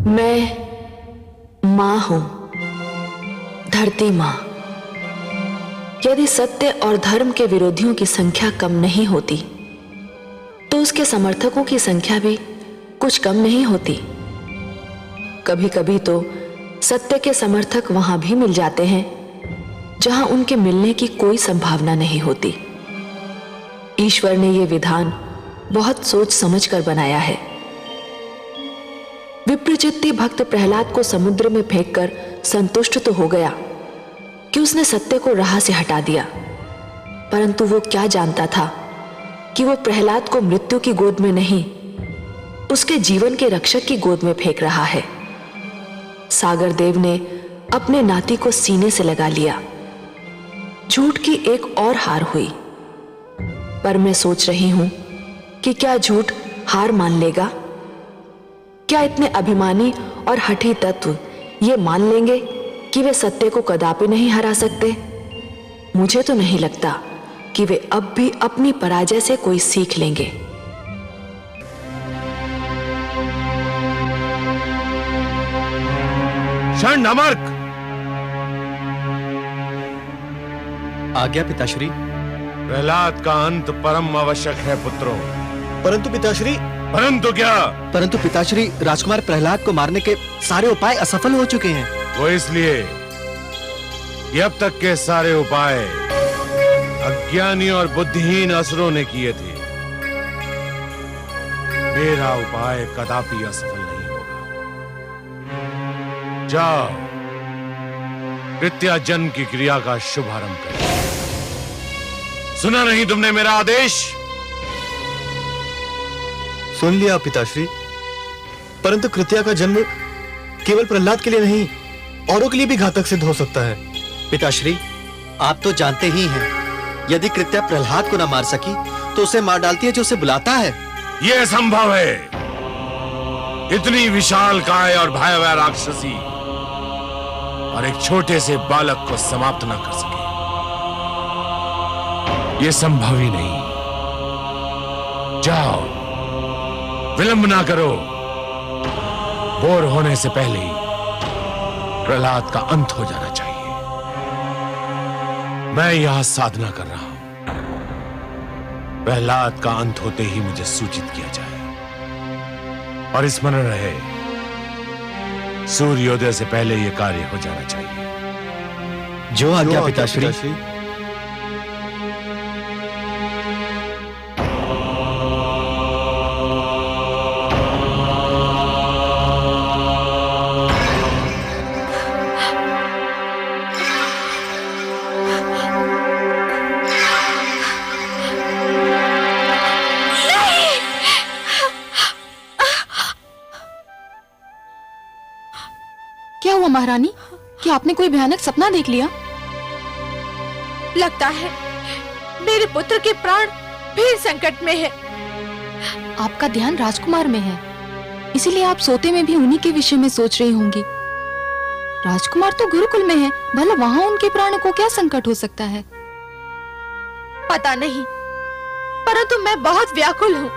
मैं मां हूं, धरती मां। यदि सत्य और धर्म के विरोधियों की संख्या कम नहीं होती तो उसके समर्थकों की संख्या भी कुछ कम नहीं होती। कभी कभी तो सत्य के समर्थक वहां भी मिल जाते हैं जहां उनके मिलने की कोई संभावना नहीं होती। ईश्वर ने यह विधान बहुत सोच समझकर बनाया है। विप्रचित्ती भक्त प्रहलाद को समुद्र में फेंककर संतुष्ट तो हो गया कि उसने सत्य को राह से हटा दिया, परंतु वो क्या जानता था कि वो प्रहलाद को मृत्यु की गोद में नहीं, उसके जीवन के रक्षक की गोद में फेंक रहा है। सागर देव ने अपने नाती को सीने से लगा लिया। झूठ की एक और हार हुई, पर मैं सोच रही हूं कि क्या झूठ हार मान लेगा? क्या इतने अभिमानी और हठी तत्व ये मान लेंगे कि वे सत्य को कदापि नहीं हरा सकते? मुझे तो नहीं लगता कि वे अब भी अपनी पराजय से कोई सीख लेंगे। षण्मार्क। आज्ञा पिताश्री। प्रहलाद का अंत परम आवश्यक है पुत्रों। परंतु पिताश्री। परंतु क्या? परंतु पिताश्री, राजकुमार प्रहलाद को मारने के सारे उपाय असफल हो चुके हैं। वो इसलिए कि अब तक के सारे उपाय अज्ञानी और बुद्धिहीन असुरों ने किए थे। मेरा उपाय कदापि असफल नहीं होगा। जाओ, कृत्या जन्म की क्रिया का शुभारंभ करो। सुना नहीं तुमने मेरा आदेश? सुन लिया पिताश्री, परंतु कृत्या का जन्म केवल प्रहलाद के लिए नहीं, औरों के लिए भी घातक सिद्ध हो सकता है। पिताश्री, आप तो जानते ही हैं, यदि कृत्या प्रहलाद को न मार सकी तो उसे मार डालती है जो उसे बुलाता है। यह संभव है। इतनी विशाल काय और भयावह राक्षसी और एक छोटे से बालक को समाप्त न कर सके, यह संभव ही नहीं। जाओ, विलंब ना करो। बोर होने से पहले ही प्रहलाद का अंत हो जाना चाहिए। मैं यहां साधना कर रहा हूं। प्रहलाद का अंत होते ही मुझे सूचित किया जाए। और स्मरण रहे, सूर्योदय से पहले यह कार्य हो जाना चाहिए। जो आज्ञा पिताश्री। क्या हुआ महारानी? क्या आपने कोई भयानक सपना देख लिया? लगता है मेरे पुत्र के प्राण फिर संकट में है। आपका ध्यान राजकुमार में है, इसीलिए आप सोते में भी उन्हीं के विषय में सोच रही होंगी। राजकुमार तो गुरुकुल में है, भला वहां उनके प्राणों को क्या संकट हो सकता है? पता नहीं, परंतु मैं बहुत व्याकुल हूँ।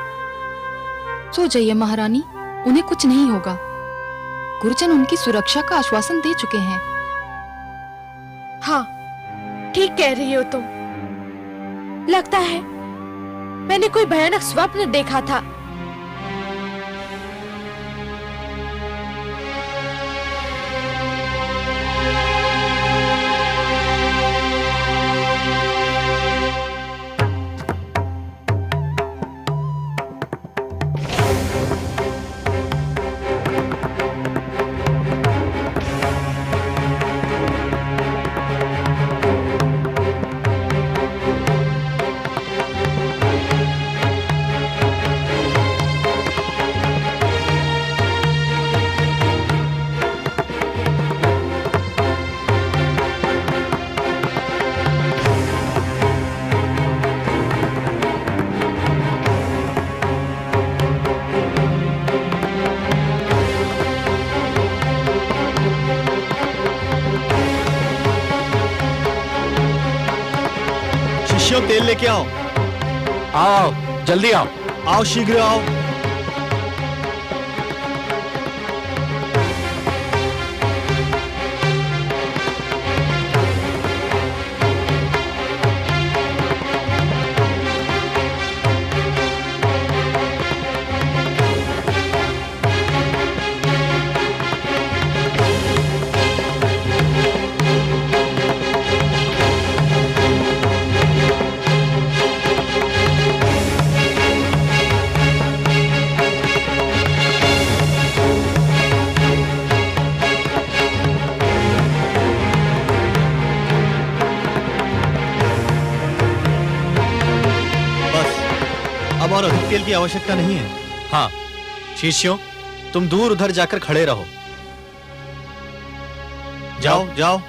सो जाइए महारानी, उन्हें कुछ नहीं होगा। गुरुजन उनकी सुरक्षा का आश्वासन दे चुके हैं। हाँ, ठीक कह रही हो तुम। लगता है मैंने कोई भयानक स्वप्न देखा था। तेल लेके आओ। आओ, जल्दी आओ। आओ, शीघ्र आओ। और अधिक तेल की आवश्यकता नहीं है। हाँ शिष्यों, तुम दूर उधर जाकर खड़े रहो। जाओ जाओ।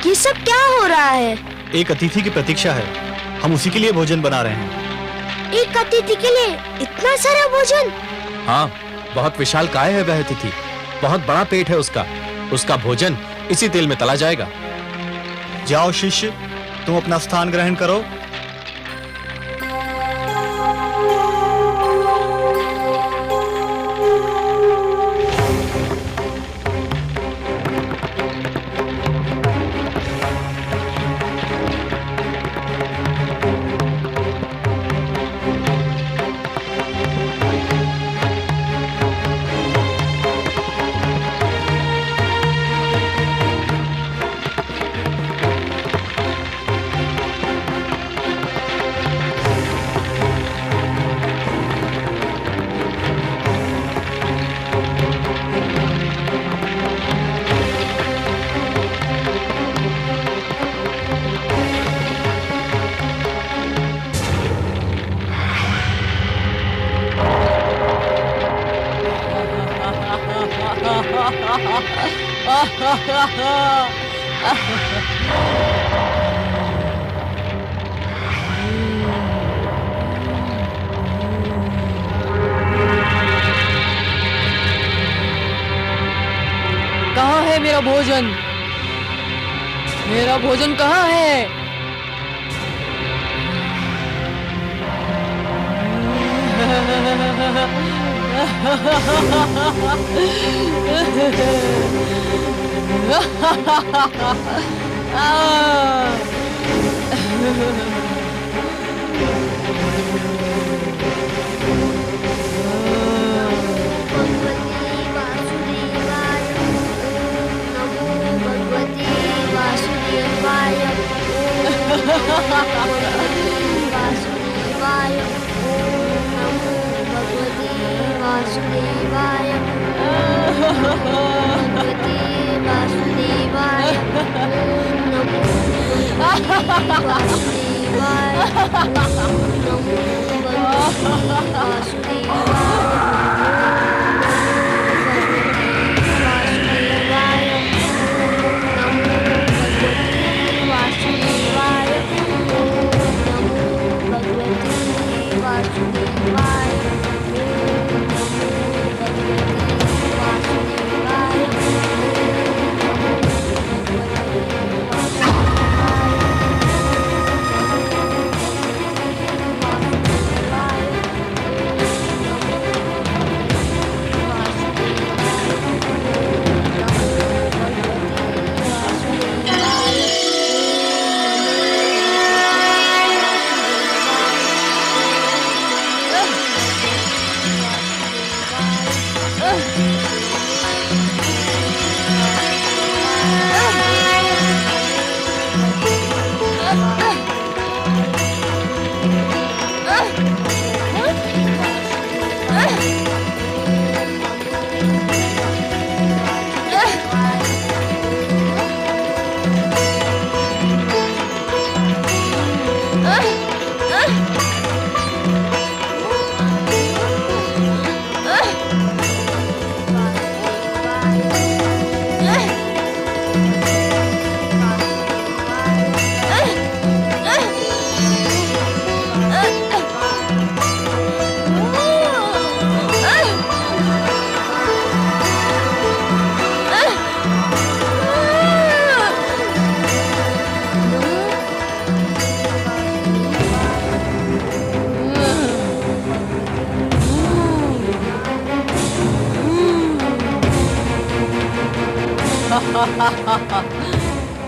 ये सब क्या हो रहा है? एक अतिथि की प्रतीक्षा है, हम उसी के लिए भोजन बना रहे हैं। एक अतिथि के लिए इतना सारा भोजन? हाँ, बहुत विशाल काय है वह अतिथि, बहुत बड़ा पेट है उसका। उसका भोजन इसी तेल में तला जाएगा। जाओ शिष्य, तुम अपना स्थान ग्रहण करो। कहाँ है मेरा भोजन? मेरा भोजन कहाँ है?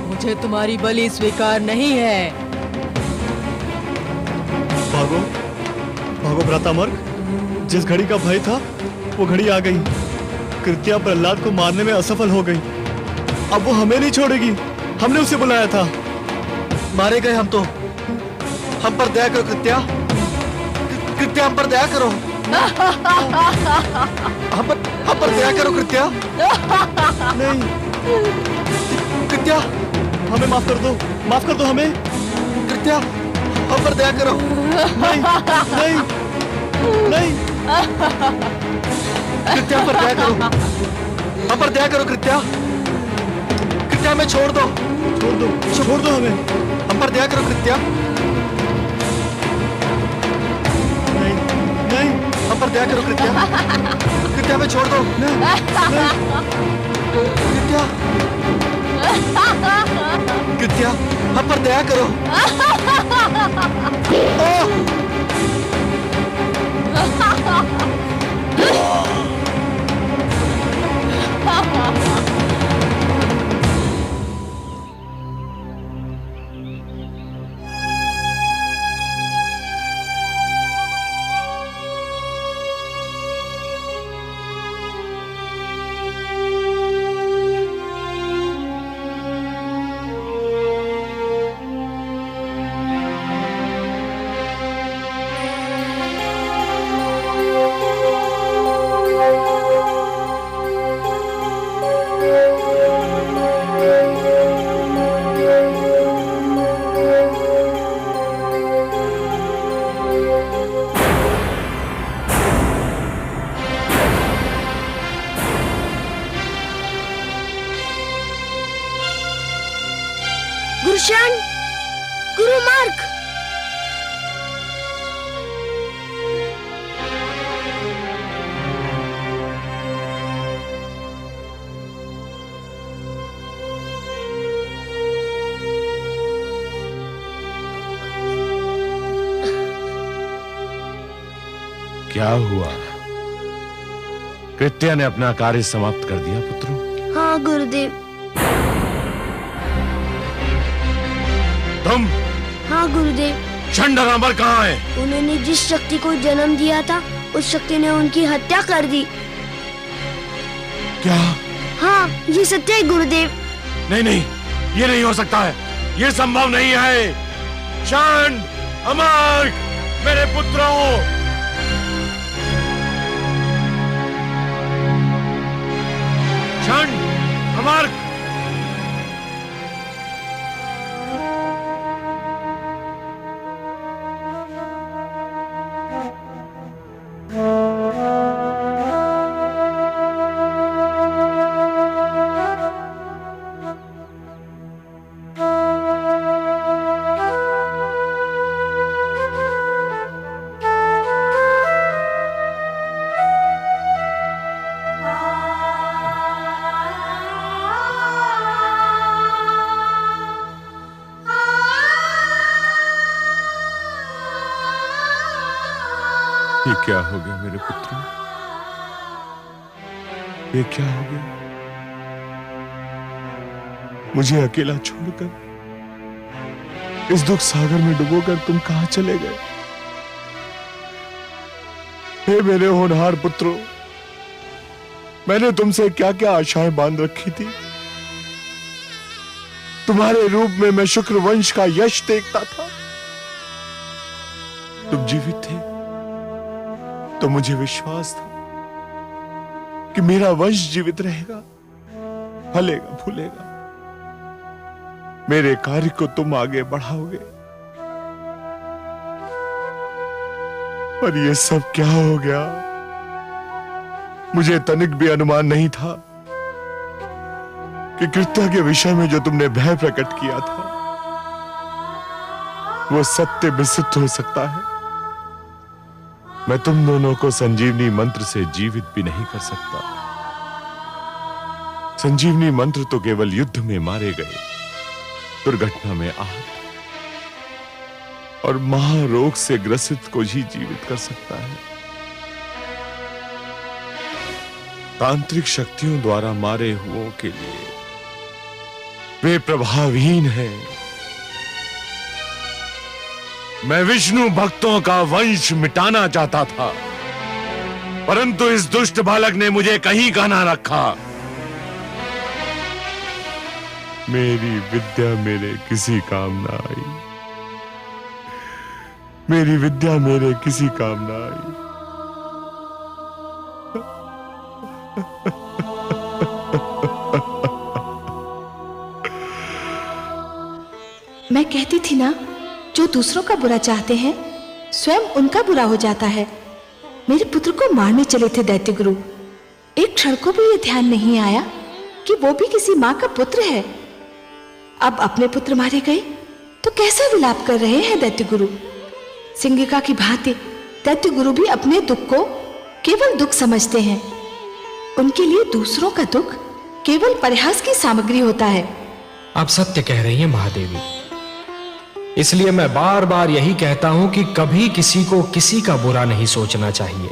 मुझे तुम्हारी बलि स्वीकार नहीं है। भागो भागो भ्रातामर्क, जिस घड़ी का भय था वो घड़ी आ गई। कृत्या प्रहलाद को मारने में असफल हो गई। अब वो हमें नहीं छोड़ेगी। हमने उसे बुलाया था। मारे गए हम तो। हम पर दया करो कृत्या। कृत्या हम पर दया करो। हम पर दया करो कृत्या। नहीं कृत्या, हमें माफ कर दो। माफ कर दो हमें कृत्या। हम पर दया करो। नहीं नहीं नहीं कृत्या पर दया करो। हम पर दया करो कृत्या। कृत्या हमें छोड़ दो। छोड़ दो हमें। हम पर दया करो कृत्या। नहीं नहीं हम पर दया करो कृत्या। कृत्या हमें छोड़ दो। नहीं नहीं कृत्या। कृत्या हम पर दया करो। गुरुशन, गुरुमार्ग। क्या हुआ? कृत्या ने अपना कार्य समाप्त कर दिया पुत्रों? हाँ गुरुदेव। तुम? हाँ गुरुदेव। चंड और अमर कहाँ है? उन्होंने जिस शक्ति को जन्म दिया था उस शक्ति ने उनकी हत्या कर दी। क्या? हाँ ये सत्य है गुरुदेव। नहीं नहीं, ये नहीं हो सकता है। ये संभव नहीं है। चंड, अमर, मेरे पुत्रों, चंड, अमर, ये क्या हो गया मेरे पुत्रों? ये क्या हो गया? मुझे अकेला छोड़कर इस दुख सागर में डुबोकर तुम कहां चले गए? हे मेरे होनहार पुत्रों, मैंने तुमसे क्या क्या आशाएं बांध रखी थी। तुम्हारे रूप में मैं शुक्र वंश का यश देखता था। तुम जीवित थे तो मुझे विश्वास था कि मेरा वंश जीवित रहेगा, फलेगा फूलेगा। मेरे कार्य को तुम आगे बढ़ाओगे। पर ये सब क्या हो गया? मुझे तनिक भी अनुमान नहीं था कि कृत्या के विषय में जो तुमने भय प्रकट किया था वो सत्य में सिद्ध हो सकता है। मैं तुम दोनों को संजीवनी मंत्र से जीवित भी नहीं कर सकता। संजीवनी मंत्र तो केवल युद्ध में मारे गए, दुर्घटना में आहत और महारोग से ग्रसित को ही जीवित कर सकता है। तांत्रिक शक्तियों द्वारा मारे हुओं के लिए वे प्रभावहीन हैं। मैं विष्णु भक्तों का वंश मिटाना चाहता था, परंतु इस दुष्ट बालक ने मुझे कहीं का ना रखा। मेरी विद्या मेरे किसी काम ना आई। मेरी विद्या मेरे किसी काम ना आई। मैं कहती थी ना, जो दूसरों का बुरा चाहते हैं स्वयं उनका बुरा हो जाता है। मेरे पुत्र को मारने चले थे दैत्य गुरु। एक क्षण को भी ये ध्यान नहीं आया कि वो भी किसी माँ का पुत्र है। अब अपने पुत्र मारे गए तो कैसा विलाप कर रहे हैं दैत्य गुरु। सिंगिका की भांति दैत्य गुरु भी अपने दुख को केवल दुख समझते हैं। उनके लिए दूसरों का दुख केवल परिहास की सामग्री होता है। आप सत्य कह रही हैं महादेवी। इसलिए मैं बार बार यही कहता हूं कि कभी किसी को किसी का बुरा नहीं सोचना चाहिए,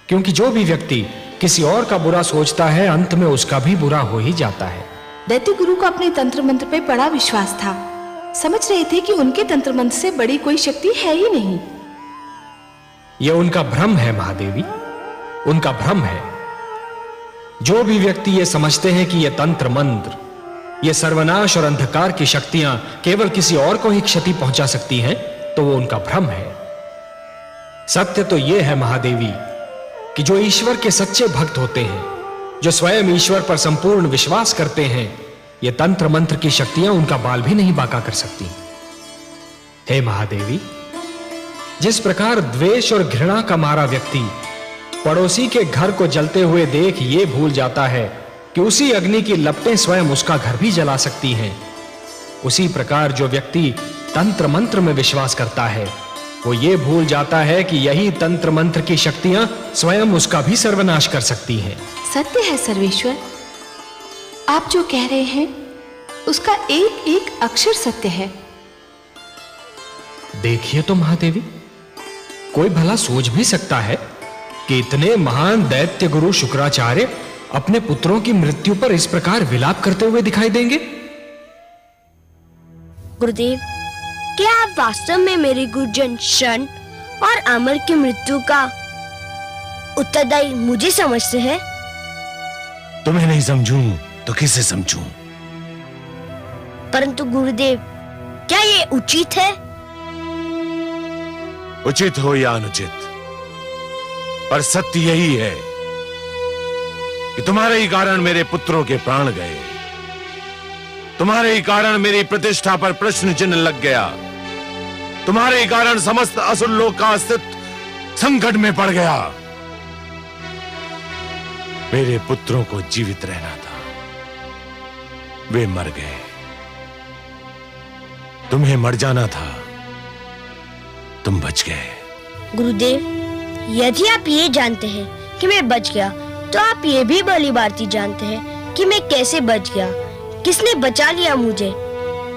क्योंकि जो भी व्यक्ति किसी और का बुरा सोचता है अंत में उसका भी बुरा हो ही जाता है। दैत्य गुरु को अपने तंत्र मंत्र पे बड़ा विश्वास था। समझ रहे थे कि उनके तंत्र मंत्र से बड़ी कोई शक्ति है ही नहीं। यह उनका भ्रम है महादेवी, उनका भ्रम है। जो भी व्यक्ति ये समझते हैं कि यह तंत्र मंत्र, ये सर्वनाश और अंधकार की शक्तियां केवल किसी और को ही क्षति पहुंचा सकती हैं, तो वो उनका भ्रम है। सत्य तो यह है महादेवी कि जो ईश्वर के सच्चे भक्त होते हैं, जो स्वयं ईश्वर पर संपूर्ण विश्वास करते हैं, ये तंत्र मंत्र की शक्तियां उनका बाल भी नहीं बांका कर सकती। हे महादेवी, जिस प्रकार द्वेष और घृणा का मारा व्यक्ति पड़ोसी के घर को जलते हुए देख ये भूल जाता है कि उसी अग्नि की लपटें स्वयं उसका घर भी जला सकती हैं, उसी प्रकार जो व्यक्ति तंत्र मंत्र में विश्वास करता है वो ये भूल जाता है कि यही तंत्र मंत्र की शक्तियां स्वयं उसका भी सर्वनाश कर सकती हैं। सत्य है सर्वेश्वर, आप जो कह रहे हैं उसका एक एक अक्षर सत्य है। देखिए तो महादेवी, कोई भला सोच भी सकता है कि इतने महान दैत्य गुरु शुक्राचार्य अपने पुत्रों की मृत्यु पर इस प्रकार विलाप करते हुए दिखाई देंगे? गुरुदेव, क्या आप वास्तव में मेरे गुरुजन शन और अमर की मृत्यु का उत्तरदायी मुझे समझते हैं? तुम्हें नहीं समझूं तो किसे समझूं? परंतु गुरुदेव, क्या ये उचित है? उचित हो या अनुचित, पर सत्य यही है कि तुम्हारे ही कारण मेरे पुत्रों के प्राण गए। तुम्हारे ही कारण मेरी प्रतिष्ठा पर प्रश्न चिन्ह लग गया। तुम्हारे ही कारण समस्त असुर लोक का अस्तित्व संकट में पड़ गया। मेरे पुत्रों को जीवित रहना था, वे मर गए। तुम्हें मर जाना था, तुम बच गए। गुरुदेव, यदि आप ये जानते हैं कि मैं बच गया, तो आप ये भी भली भांति जानते हैं कि मैं कैसे बच गया, किसने बचा लिया मुझे।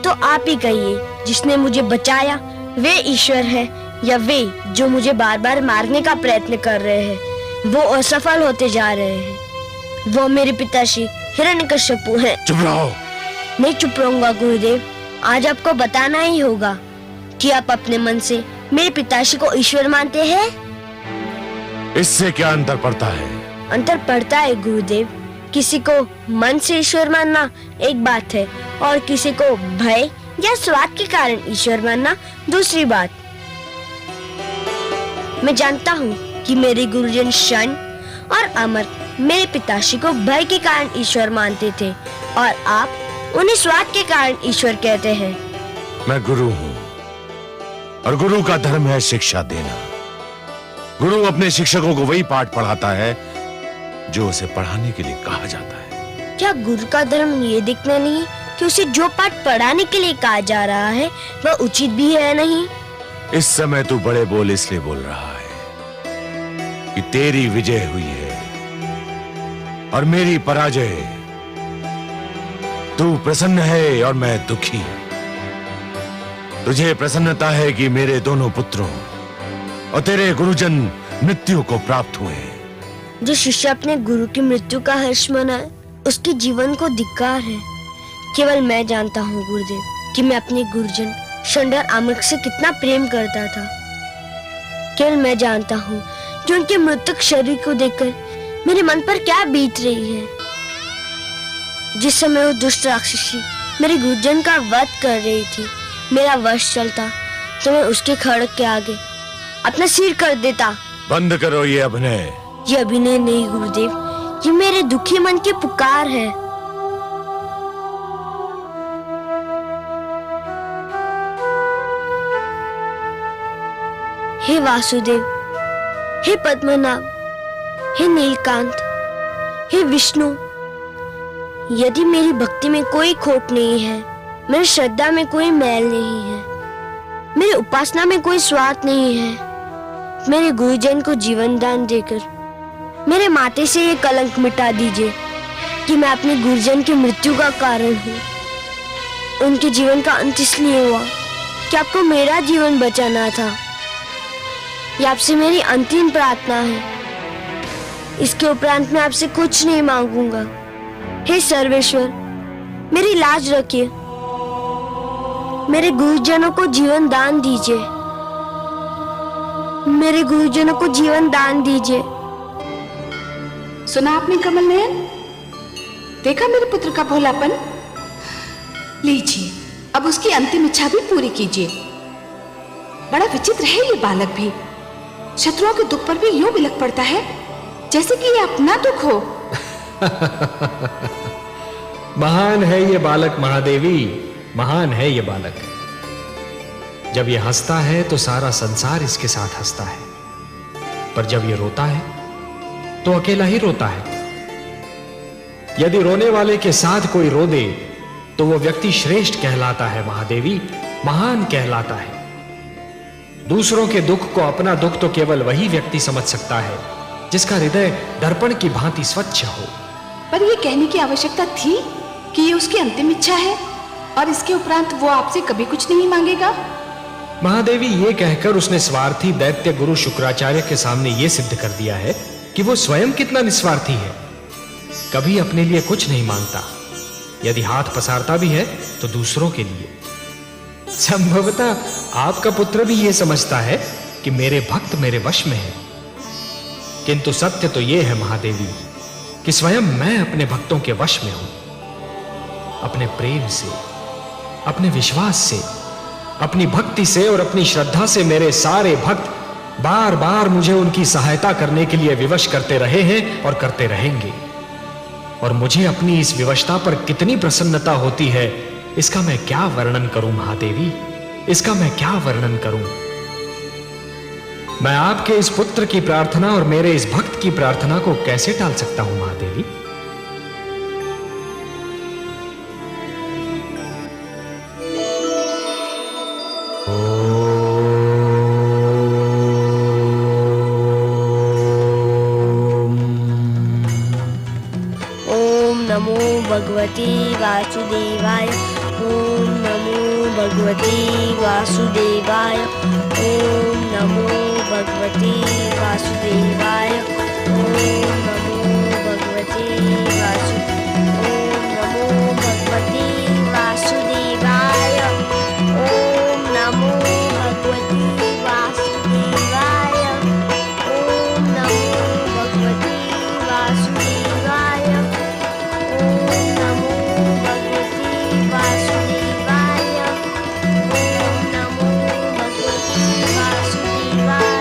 तो आप ही कहिए, जिसने मुझे बचाया वे ईश्वर है या वे जो मुझे बार बार मारने का प्रयत्न कर रहे हैं, वो असफल होते जा रहे हैं। वो मेरे पिताश्री हिरण्यकश्यपु हैं। चुप रहो। नहीं चुप रहूंगा गुरुदेव। आज आपको बताना ही होगा कि आप अपने मन से मेरे पिताश्री को ईश्वर मानते हैं। इससे क्या अंतर पड़ता है? अंतर पड़ता है गुरुदेव। किसी को मन से ईश्वर मानना एक बात है और किसी को भय या स्वार्थ के कारण ईश्वर मानना दूसरी बात। मैं जानता हूँ कि मेरे गुरुजन शन और अमर मेरे पिताश्री को भय के कारण ईश्वर मानते थे और आप उन्हें स्वार्थ के कारण ईश्वर कहते हैं। मैं गुरु हूँ और गुरु का धर्म है शिक्षा देना। गुरु अपने शिक्षकों को वही पाठ पढ़ाता है जो उसे पढ़ाने के लिए कहा जाता है। क्या गुरु का धर्म ये देखना नहीं कि उसे जो पाठ पढ़ाने के लिए कहा जा रहा है वह उचित भी है नहीं? इस समय तू बड़े बोल इसलिए बोल रहा है कि तेरी विजय हुई है और मेरी पराजय। तू प्रसन्न है और मैं दुखी। तुझे प्रसन्नता है कि मेरे दोनों पुत्रों और तेरे गुरुजन मृत्यु को प्राप्त हुए। जो शिष्य अपने गुरु की मृत्यु का हर्ष मनाए उसके जीवन को धिक्कार है। केवल मैं जानता हूँ गुरुदेव कि मैं अपने गुरुजन शंडर आमक से कितना प्रेम करता था। केवल मैं जानता हूँ कि उनके मृतक शरीर को देखकर मेरे मन पर क्या बीत रही है। जिस समय वो दुष्ट राक्षसी मेरे गुरुजन का वध कर रही थी, मेरा वश चलता तो मैं उसके खड़क के आगे अपना सिर कर देता। बंद करो ये अभिनय। ये अभिनय नहीं गुरुदेव, ये मेरे दुखी मन की पुकार है। हे वासुदेव, हे पद्मनाभ, हे नीलकांत, हे विष्णु, यदि मेरी भक्ति में कोई खोट नहीं है, मेरी श्रद्धा में कोई मैल नहीं है, मेरी उपासना में कोई स्वार्थ नहीं है, मेरे गुरुजन को जीवन दान देकर मेरे माथे से ये कलंक मिटा दीजिए कि मैं अपने गुरुजन की मृत्यु का कारण हूँ। उनके जीवन का अंत इसलिए हुआ कि आपको मेरा जीवन बचाना था। ये आपसे मेरी अंतिम प्रार्थना है। इसके उपरांत मैं आपसे कुछ नहीं मांगूंगा। हे सर्वेश्वर, मेरी लाज रखिए, मेरे गुरुजनों को जीवन दान दीजिए, मेरे गुरुजनों को जीवन दान दीजिए। सुना आपने कमल नयन? देखा मेरे पुत्र का भोलापन? लीजिए, अब उसकी अंतिम इच्छा भी पूरी कीजिए। बड़ा विचित्र है ये बालक भी, शत्रुओं के दुख पर भी यूं बिलख पड़ता है जैसे कि ये अपना दुख हो। महान है ये बालक महादेवी, महान है ये बालक। जब ये हंसता है तो सारा संसार इसके साथ हंसता है, पर जब ये रोता है तो अकेला ही रोता है। यदि रोने वाले के साथ कोई रो दे तो वो व्यक्ति श्रेष्ठ कहलाता है महादेवी, महान कहलाता है। दूसरों के दुख को अपना दुख तो केवल वही व्यक्ति समझ सकता है जिसका हृदय दर्पण की भांति स्वच्छ हो। पर यह कहने की आवश्यकता थी कि ये उसकी अंतिम इच्छा है और इसके उपरांत वो आपसे कभी कुछ नहीं मांगेगा? महादेवी, ये कहकर उसने स्वार्थी दैत्य गुरु शुक्राचार्य के सामने यह सिद्ध कर दिया है कि वो स्वयं कितना निस्वार्थी है। कभी अपने लिए कुछ नहीं मांगता, यदि हाथ पसारता भी है तो दूसरों के लिए। संभवतः आपका पुत्र भी यह समझता है कि मेरे भक्त मेरे वश में है, किंतु सत्य तो यह है महादेवी कि स्वयं मैं अपने भक्तों के वश में हूं। अपने प्रेम से, अपने विश्वास से, अपनी भक्ति से और अपनी श्रद्धा से मेरे सारे भक्त बार बार मुझे उनकी सहायता करने के लिए विवश करते रहे हैं और करते रहेंगे। और मुझे अपनी इस विवशता पर कितनी प्रसन्नता होती है, इसका मैं क्या वर्णन करूं महादेवी, इसका मैं क्या वर्णन करूं। मैं आपके इस पुत्र की प्रार्थना और मेरे इस भक्त की प्रार्थना को कैसे टाल सकता हूं महादेवी। ओम नमो भगवते वासुदेवाय। ओम नमो भगवते वासुदेवाय। ओम नमो भगवते वासुदेवाय। ओम नमो भगवते ओम नमो भगवते वासुदेवाय। ओम नमो भगवते वासुदेवाय। ओम नमो भगवते वासुदेवाय। ओम नमो भगवते वासुदेवाय। ओम नमो भगवते वासुदेवाय। ओम नमो भगवते वासुदेवाय। ओम नमो भगवते वासुदेवाय। ओम नमो भगवते वासुदेवाय।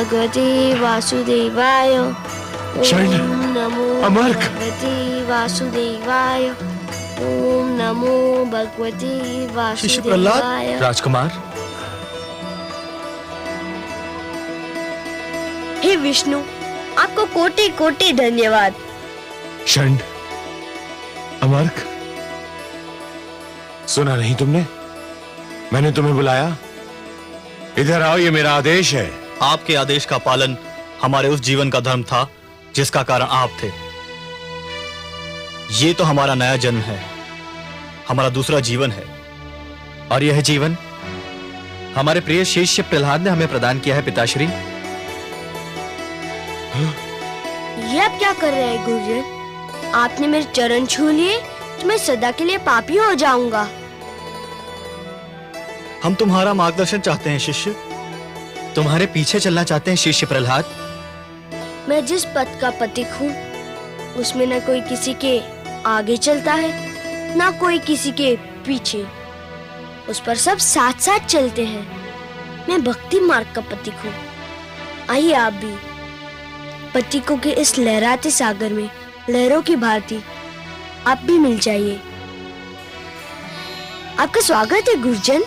भगवते वासुदेवाय। शरण, ओम नमो अमर्क। भगवते वासुदेवाय। ओम नमो भगवते शिष्य प्रहलाद, वासुदेवाय। राजकुमार। हे विष्णु, आपको कोटि कोटि धन्यवाद। शंड, अमर्क, सुना नहीं तुमने? मैंने तुम्हें बुलाया। इधर आओ, ये मेरा आदेश है। आपके आदेश का पालन हमारे उस जीवन का धर्म था जिसका कारण आप थे। ये तो हमारा नया जन्म है, हमारा दूसरा जीवन है। और यह जीवन हमारे प्रिय शिष्य प्रहलाद ने हमें प्रदान किया है पिताश्री। ये आप क्या कर रहे हैं गुरुजन? आपने मेरे चरण छू लिए तो मैं सदा के लिए पापी हो जाऊंगा। हम तुम्हारा मार्गदर्शन चाहते हैं शिष्य, तुम्हारे पीछे चलना चाहते हैं शिष्य प्रहलाद। मैं जिस पथ का पथिक हूँ उसमें न कोई किसी के आगे चलता है, ना कोई किसी के पीछे। उस पर सब साथ साथ चलते हैं। मैं भक्ति मार्ग का पथिक हूँ। आइए आप भी पथिकों के इस लहराते सागर में लहरों की भांति आप भी मिल जाइए। आपका स्वागत है गुरुजन।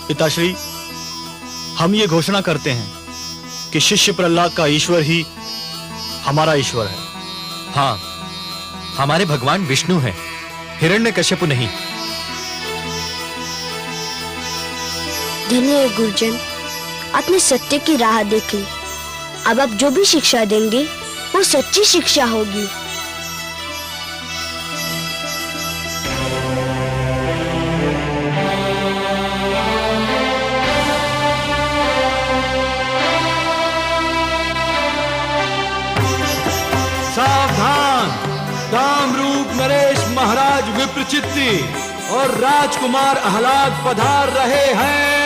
पिताश्री, हम ये घोषणा करते हैं कि शिष्य प्रहलाद का ईश्वर ही हमारा ईश्वर है। हाँ, हमारे भगवान विष्णु हैं, हिरण्यकश्यप नहीं। धन्य है गुरुजन, आपने सत्य की राह देख ली। अब आप जो भी शिक्षा देंगे वो सच्ची शिक्षा होगी। सावधान! कामरूप नरेश महाराज विप्रचित्ति और राजकुमार आह्लाद पधार रहे हैं।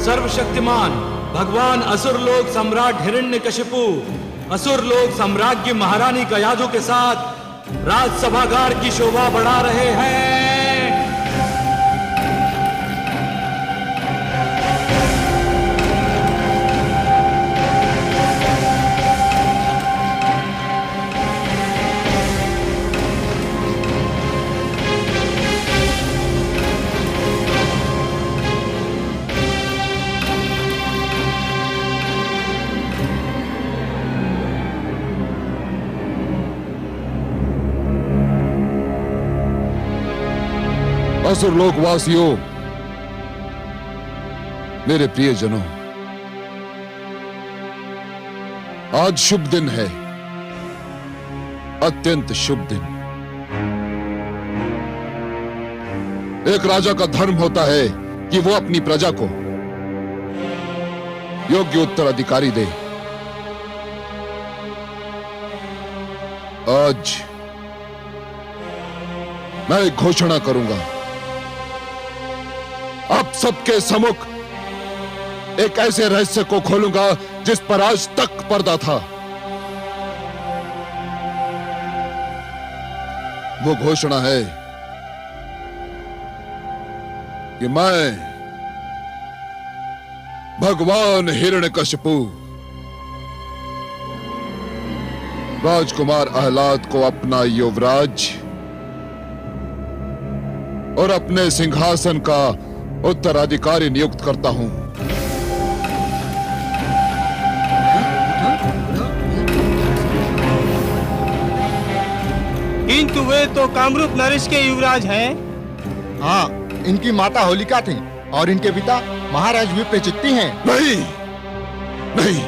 सर्वशक्तिमान भगवान असुरलोक सम्राट हिरण्यकशिपु असुरलोक साम्राज्य महारानी कयाधु के साथ राजसभागार की शोभा बढ़ा रहे हैं। असुरलोक वासियों, मेरे प्रियजनों, आज शुभ दिन है, अत्यंत शुभ दिन। एक राजा का धर्म होता है कि वो अपनी प्रजा को योग्य उत्तराधिकारी दे। आज मैं एक घोषणा करूंगा, आप सबके सम्मुख एक ऐसे रहस्य को खोलूंगा जिस पर आज तक पर्दा था। वो घोषणा है कि मैं भगवान हिरण्यकशिपु राजकुमार आह्लाद को अपना युवराज और अपने सिंहासन का उत्तराधिकारी नियुक्त करता हूं। किंतु वे तो कामरूप नरेश के युवराज हैं। हाँ, इनकी माता होलिका थी और इनके पिता महाराज विप्रचित्ति हैं। नहीं, नहीं,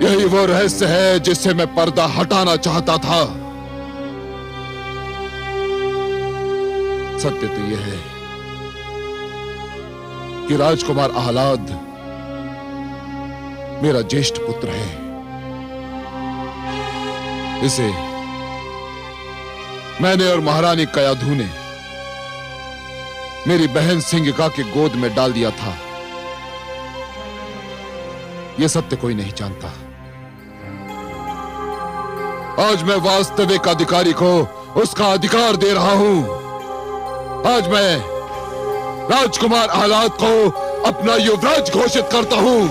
यही वो रहस्य है जिससे मैं पर्दा हटाना चाहता था। सत्य तो यह है कि राजकुमार आह्लाद मेरा ज्येष्ठ पुत्र है। इसे मैंने और महारानी कयाधु ने मेरी बहन सिंगिका की गोद में डाल दिया था। यह सत्य कोई नहीं जानता। आज मैं वास्तविक अधिकारी को उसका अधिकार दे रहा हूं। आज मैं राजकुमार आह्लाद को अपना युवराज घोषित करता हूं।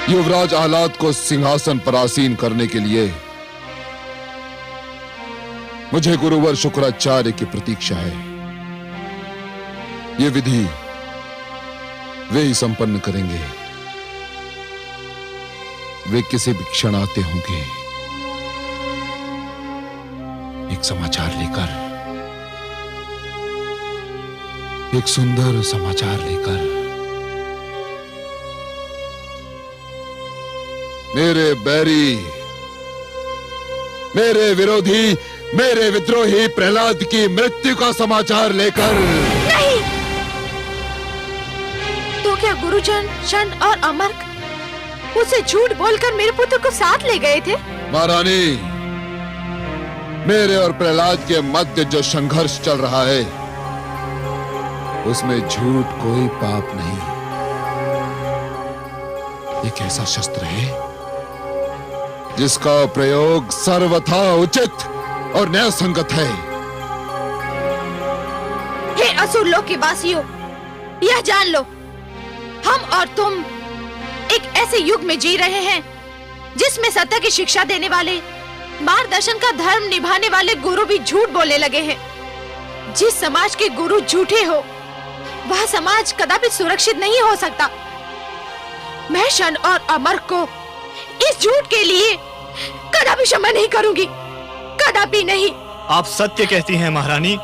युवराज आह्लाद को सिंहासन पर आसीन करने के लिए मुझे गुरुवर शुक्राचार्य की प्रतीक्षा है। ये विधि वे ही संपन्न करेंगे। वे किसी भी क्षण आते होंगे, एक समाचार लेकर, एक सुंदर समाचार लेकर। मेरे बैरी, मेरे विरोधी, मेरे विद्रोही प्रहलाद की मृत्यु का समाचार लेकर। नहीं! तो क्या गुरुजन, शन और अमर्क उसे झूठ बोलकर मेरे पुत्र को साथ ले गए थे? महारानी, मेरे और प्रहलाद के मध्य जो संघर्ष चल रहा है, उसमें झूठ कोई पाप नहीं। एक ऐसा शस्त्र है जिसका प्रयोग सर्वथा उचित और न्याय संगत है। हे असुर लोक के वासियों, यह जान लो, हम और तुम एक ऐसे युग में जी रहे हैं जिसमें सत्य की शिक्षा देने वाले, मार्गदर्शन का धर्म निभाने वाले गुरु भी झूठ बोलने लगे हैं। जिस समाज के गुरु झूठे हो, वह समाज कदापि सुरक्षित नहीं हो सकता। मैं शन और अमर को इस झूठ के लिए कदापि क्षमा नहीं करूंगी, कदापि नहीं। आप सत्य कहती हैं महारानी।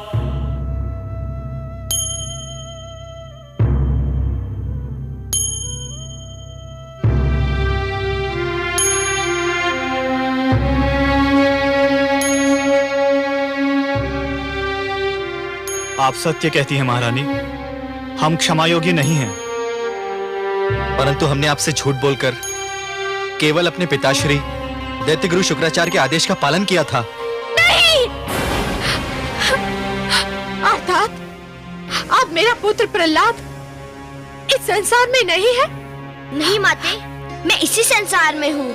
आप सत्य कहती हैं महारानी। हम क्षमा योग्य नहीं हैं, परंतु हमने आपसे झूठ बोलकर केवल अपने पिताश्री दैत्य गुरु शुक्राचार्य के आदेश का पालन किया था। नहीं! अर्थात अब मेरा पुत्र प्रहलाद इस संसार में नहीं है? नहीं माते, मैं इसी संसार में हूँ।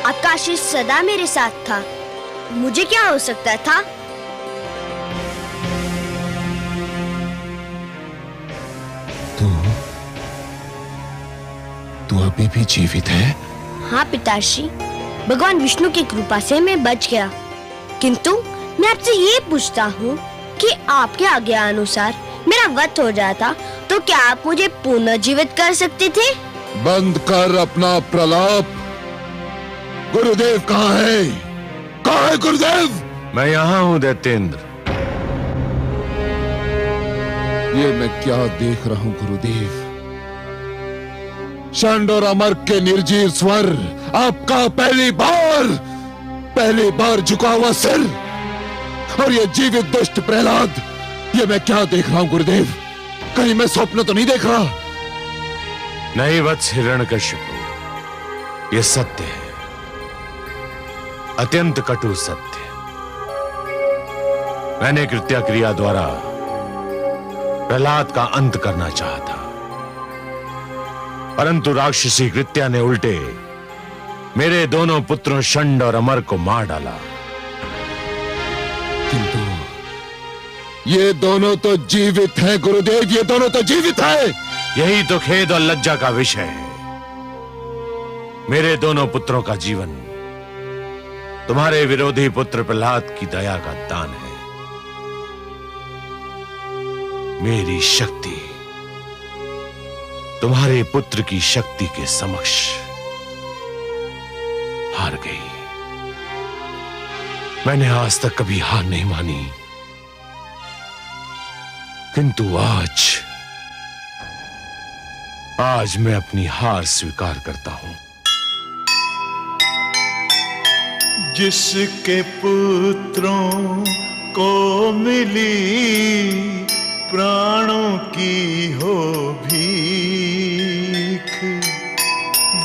आपका आशीष सदा मेरे साथ था। मुझे क्या हो सकता था? तू अभी भी जीवित है? हाँ पिताश्री, भगवान विष्णु की कृपा से मैं बच गया। किंतु मैं आपसे ये पूछता हूँ कि आपके आज्ञा अनुसार मेरा वध हो जाता तो क्या आप मुझे पुनः जीवित कर सकते थे? बंद कर अपना प्रलाप। गुरुदेव कहाँ है? कहाँ है गुरुदेव? मैं यहाँ हूँ दैत्येंद्र। ये मैं क्या देख रहा हूँ गुरुदेव? षंड और अमर्क के निर्जीव स्वर, आपका पहली बार झुका हुआ सिर, और ये जीवित दुष्ट प्रहलाद, ये मैं क्या देख रहा हूँ गुरुदेव? कहीं मैं स्वप्न तो नहीं देख रहा? नहीं वत्स हिरण्यकशिपु, ये सत्य है, अत्यंत कटु सत्य। मैंने कृत्या क्रिया द्वारा प्रहलाद का अंत करना चाहा था, परंतु राक्षसी कृत्या ने उल्टे मेरे दोनों पुत्रों षंड और अमर को मार डाला। किंतु ये दोनों तो जीवित हैं गुरुदेव, ये दोनों तो जीवित हैं। यही तो खेद और लज्जा का विषय है। मेरे दोनों पुत्रों का जीवन तुम्हारे विरोधी पुत्र प्रहलाद की दया का दान है। मेरी शक्ति तुम्हारे पुत्र की शक्ति के समक्ष हार गई। मैंने आज तक कभी हार नहीं मानी, किंतु आज मैं अपनी हार स्वीकार करता हूं। जिसके पुत्रों को मिली प्राणों की हो भीख,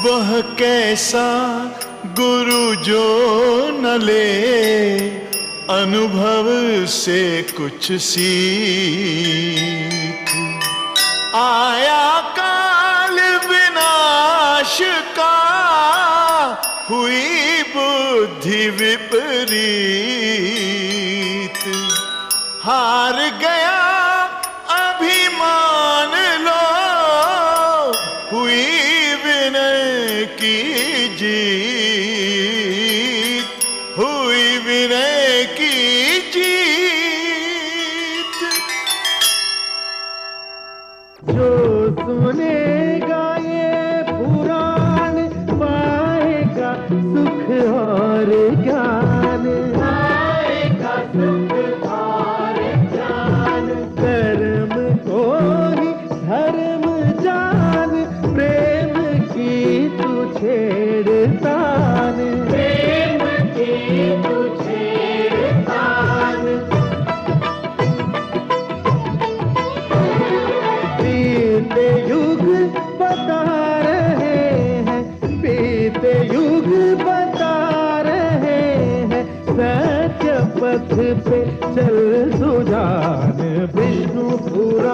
वह कैसा गुरु जो न ले अनुभव से कुछ सीख। आया काल विनाश का, हुई बुद्धि विपरीत, हार गया अभिमान लो, हुई विनय की जीत, हुई विनय की जीत। जो सुनेगा ये पुराण पाएगा सुख और ज्ञान, पाएगा सुख और ज्ञान। कर्म को ही धर्म जान, प्रेम की तू छेड़तान, प्रेम की तू छेड़तान। बीते युग बता रहे हैं, बीते युग बता रहे हैं, सत्य पथ पे चल सुजान। विष्णु पुराण